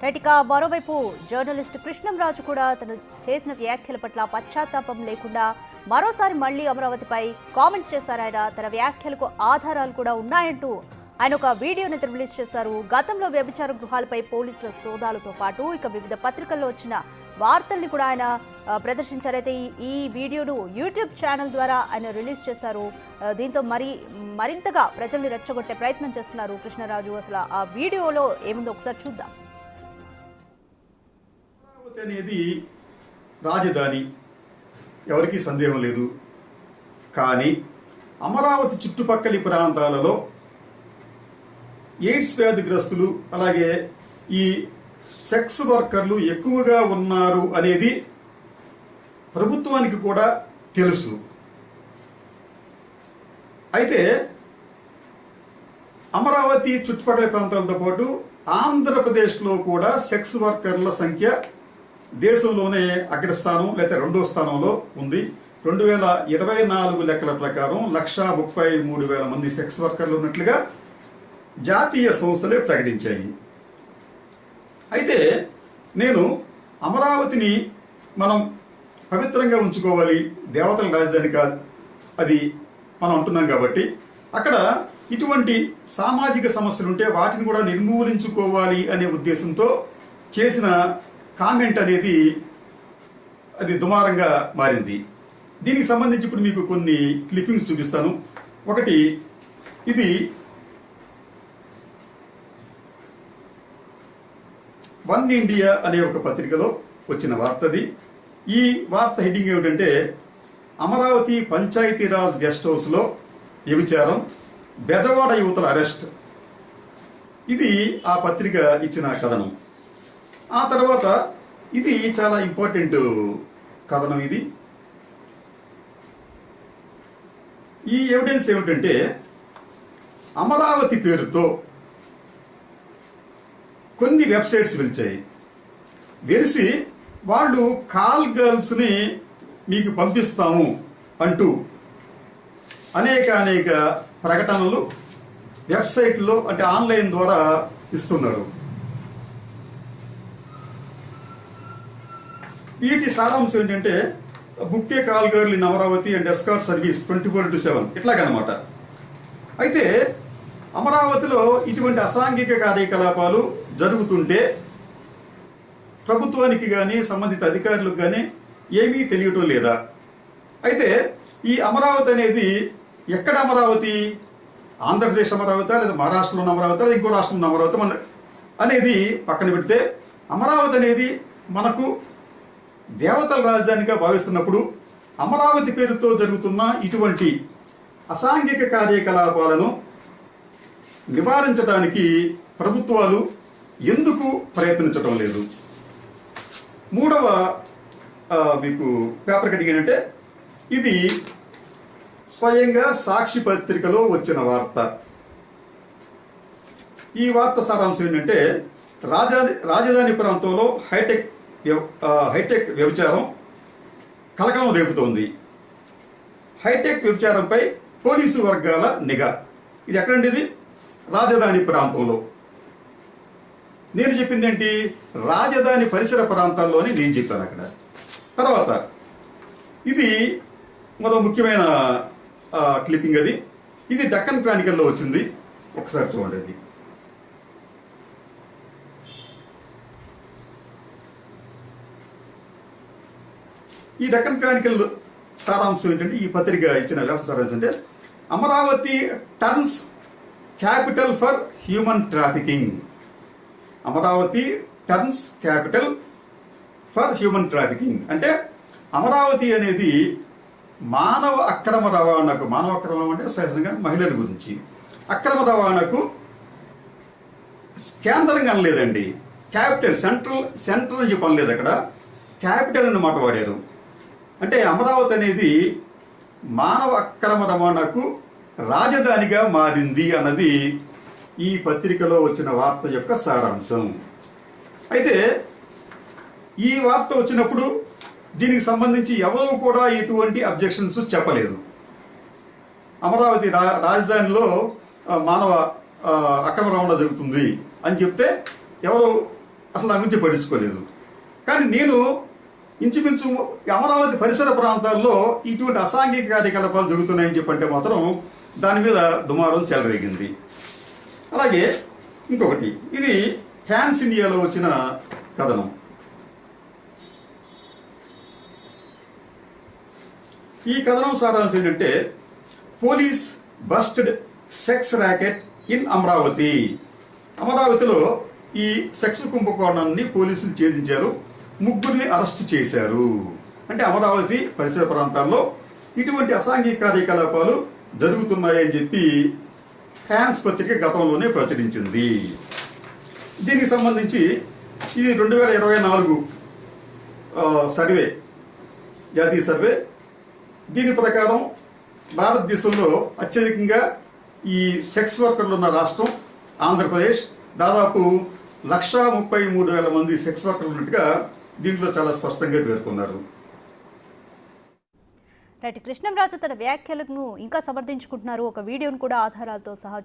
ఇక మరోవైపు జర్నలిస్ట్ కృష్ణంరాజు కూడా తను చేసిన వ్యాఖ్యల పట్ల పశ్చాత్తాపం లేకుండా మరోసారి మళ్లీ అమరావతిపై కామెంట్స్ చేశారు. ఆయన తన వ్యాఖ్యలకు ఆధారాలు కూడా ఉన్నాయంటూ ఆయన ఒక వీడియోని రిలీజ్ చేశారు. గతంలో వ్యభిచార గృహాలపై పోలీసుల సోదాలతో పాటు ఇక వివిధ పత్రికల్లో వచ్చిన వార్తల్ని కూడా ఆయన ప్రదర్శించారైతే ఈ వీడియోను యూట్యూబ్ ఛానల్ ద్వారా ఆయన రిలీజ్ చేశారు. దీంతో మరింతగా ప్రజల్ని రెచ్చగొట్టే ప్రయత్నం చేస్తున్నారు కృష్ణరాజు. అసలు ఆ వీడియోలో ఏముందో ఒకసారి చూద్దాం. అనేది రాజధాని, ఎవరికీ సందేహం లేదు. కానీ అమరావతి చుట్టుపక్కల ప్రాంతాలలో ఎయిడ్స్ వ్యాధిగ్రస్తులు అలాగే ఈ సెక్స్ వర్కర్లు ఎక్కువగా ఉన్నారు అనేది ప్రభుత్వానికి కూడా తెలుసు. అయితే అమరావతి చుట్టుపక్కల ప్రాంతాలతో పాటు ఆంధ్రప్రదేశ్లో కూడా సెక్స్ వర్కర్ల సంఖ్య దేశంలోనే అగ్రస్థానం లేదా రెండో స్థానంలో ఉంది. 2024 లెక్కల ప్రకారం 1,33,000 మంది సెక్స్ వర్కర్లు ఉన్నట్లుగా జాతీయ సంస్థలే ప్రకటించాయి. అయితే నేను అమరావతిని మనం పవిత్రంగా ఉంచుకోవాలి, దేవతల రాజధాని కాదు అది మనం అంటున్నాం కాబట్టి అక్కడ ఇటువంటి సామాజిక సమస్యలు ఉంటే వాటిని కూడా నిర్మూలించుకోవాలి అనే ఉద్దేశంతో చేసిన కామెంట్ అనేది అది దుమారంగా మారింది. దీనికి సంబంధించి ఇప్పుడు మీకు కొన్ని క్లిప్పింగ్స్ చూపిస్తాను. ఒకటి, ఇది వన్ ఇండియా అనే ఒక పత్రికలో వచ్చిన వార్తది. ఈ వార్త హెడ్డింగ్ ఏమిటంటే, అమరావతి పంచాయతీరాజ్ గెస్ట్ హౌస్లో వ్యభిచారం, బెజవాడ యువతల అరెస్ట్. ఇది ఆ పత్రిక ఇచ్చిన కథనం. ఆ తర్వాత ఇది చాలా ఇంపార్టెంట్ కథనం. ఇది ఈ ఎవిడెన్స్ ఏమిటంటే, అమరావతి పేరుతో కొన్ని వెబ్సైట్స్ వెలిచాయి. వెలిసి వాళ్ళు కాల్ గర్ల్స్ని మీకు పంపిస్తాము అంటూ అనేక ప్రకటనలు వెబ్సైట్లో అంటే ఆన్లైన్ ద్వారా ఇస్తున్నారు. వీటి సారాంశం ఏంటంటే, బుక్కే call girl in Amaravati and escort service 24/7 ఇట్లాగనమాట. అయితే అమరావతిలో ఇటువంటి అసాంఘిక కార్యకలాపాలు జరుగుతుంటే ప్రభుత్వానికి కానీ సంబంధిత అధికారులకు కానీ ఏమీ తెలియటం లేదా? అయితే ఈ అమరావతి అనేది ఎక్కడ అమరావతి? ఆంధ్రప్రదేశ్ అమరావతి లేదా మహారాష్ట్రలో అమరావతి లేదా ఇంకో రాష్ట్రంలో అమరావతి అనేది పక్కన పెడితే, అమరావతి అనేది మనకు దేవతల రాజధానిగా భావిస్తున్నప్పుడు అమరావతి పేరుతో జరుగుతున్న ఇటువంటి అసాంఘిక కార్యకలాపాలను నివారించడానికి ప్రభుత్వాలు ఎందుకు ప్రయత్నించడం లేదు? మూడవ మీకు పేపర్ కటింగ్ ఏంటంటే, ఇది స్వయంగా సాక్షి పత్రికలో వచ్చిన వార్త. ఈ వార్త సారాంశం ఏంటంటే, రాజధాని ప్రాంతంలో హైటెక్ వ్యభిచారం కలకలం రేపుతోంది. హైటెక్ వ్యభిచారంపై పోలీసు వర్గాల నిఘా. ఇది ఎక్కడండి? ఇది రాజధాని ప్రాంతంలో. నేను చెప్పింది ఏంటి? రాజధాని పరిసర ప్రాంతాల్లోని నేను చెప్పాను అక్కడ. తర్వాత ఇది మరో ముఖ్యమైన క్లిప్పింగ్. ఇది డక్కన్ క్రానికల్లో వచ్చింది. ఒకసారి చూడండి. అది ఈ డక్కన్ క్రానికల్ సారాంశం ఏంటంటే, ఈ పత్రిక ఇచ్చిన వ్యవస్థ సారాంశం అంటే, Amaravati turns capital for human trafficking. Amaravati turns capital for human trafficking అంటే అమరావతి అనేది మానవ అక్రమ రవాణాకు, మానవ అక్రమం అంటే సహజంగా మహిళల గురించి, అక్రమ రవాణాకు కేంద్రంగా అనలేదండి. క్యాపిటల్, సెంట్రల్ అని చెప్పి అనలేదు. అక్కడ క్యాపిటల్ అన్న మాట వాడారు. అంటే అమరావతి అనేది మానవ అక్రమ రవాణాకు రాజధానిగా మారింది అన్నది ఈ పత్రికలో వచ్చిన వార్త యొక్క సారాంశం. అయితే ఈ వార్త వచ్చినప్పుడు దీనికి సంబంధించి ఎవరూ కూడా ఎటువంటి అబ్జెక్షన్స్ చెప్పలేదు. అమరావతి రాజధానిలో మానవ అక్రమ రవాణా జరుగుతుంది అని చెప్తే ఎవరు అసలు నా గురించి పట్టించుకోలేదు. కానీ నేను ఇంచుమించు అమరావతి పరిసర ప్రాంతాల్లో ఇటువంటి అసాంఘిక కార్యకలాపాలు జరుగుతున్నాయని చెప్పంటే మాత్రం దాని మీద దుమారం చెలరేగింది. అలాగే ఇంకొకటి, ఇది హ్యాన్స్ ఇండియాలో వచ్చిన కథనం. ఈ కథనం సారాంశం ఏంటంటే, police busted sex racket in Amaravati. అమరావతిలో ఈ సెక్స్ కుంభకోణాన్ని పోలీసులు ఛేదించారు, 3 అరెస్టు చేశారు. అంటే అమరావతి పరిసర ప్రాంతాల్లో ఇటువంటి అసాంఘిక కార్యకలాపాలు జరుగుతున్నాయని చెప్పి హ్యాన్స్ పత్రిక గతంలోనే ప్రచురించింది. దీనికి సంబంధించి ఇది 2024 సర్వే, జాతీయ సర్వే. దీని ప్రకారం భారతదేశంలో అత్యధికంగా ఈ సెక్స్ వర్కర్లు ఉన్న రాష్ట్రం ఆంధ్రప్రదేశ్. దాదాపు 1,33,000 మంది సెక్స్ వర్కర్లు ఉన్నట్టుగా దీంట్లో చాలా స్పష్టంగా పేర్కొన్నారు. రైట్, కృష్ణంరాజు తన వ్యాఖ్యలను ఇంకా సమర్థించుకుంటున్నారు. ఒక వీడియోను కూడా ఆధారాలతో సహా